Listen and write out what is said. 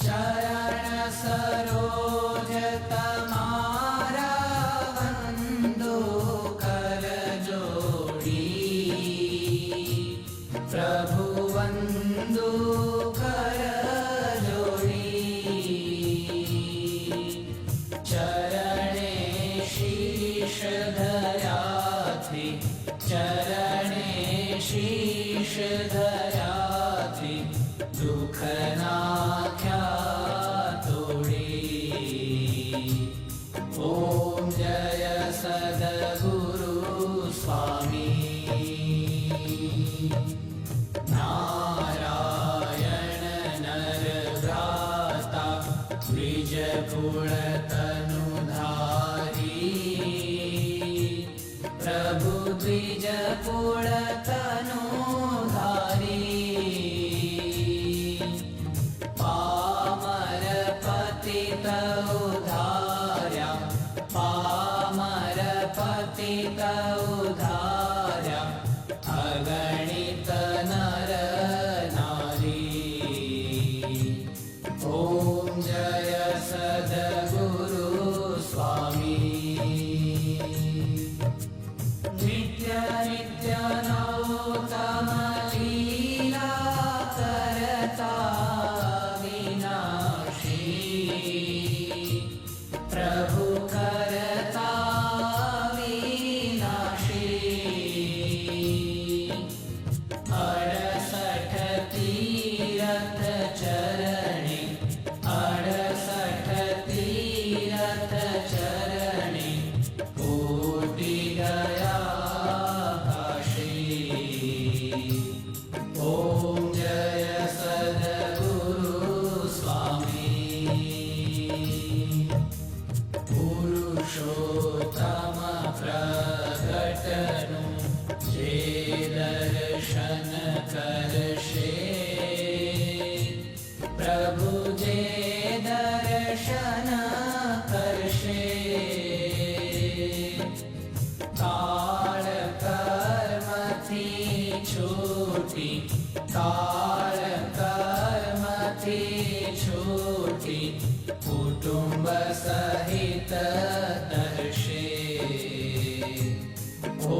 चरण सरोज तमारा वंदो कर जोड़ी, प्रभु वंदो कर जोड़ी। चरणे शीश धरा थी, चरणे शीश धरा थी, दुख नाख्या तोड़ी। ओम जय सद्गुरु स्वामी। नारायण नर भ्राता द्विज कुल तनुधारी, प्रभु द्विज कुल तनुधारी। पामर पतित उद्धार्या, पामर पतित उद्धार्या, अगणित नर नारी। ओम जय सद्गुरु स्वामी। नित्य नित्य नौतम लीला करता विनाशी, प्रभु करता विनाशी। 68 तीरथ चरणे, 68 तीरथ चरणे, कोटि गया काशी। ओम जय सद्गुरु स्वामी। पुरुषोत्तम प्रकटनु जे दर्शन करशे, प्रभु जे दर्शन करशे। काल कर्म थी छूटी, काल कर्म थी छूटी, कुटुंब सहित दर्शे। ओ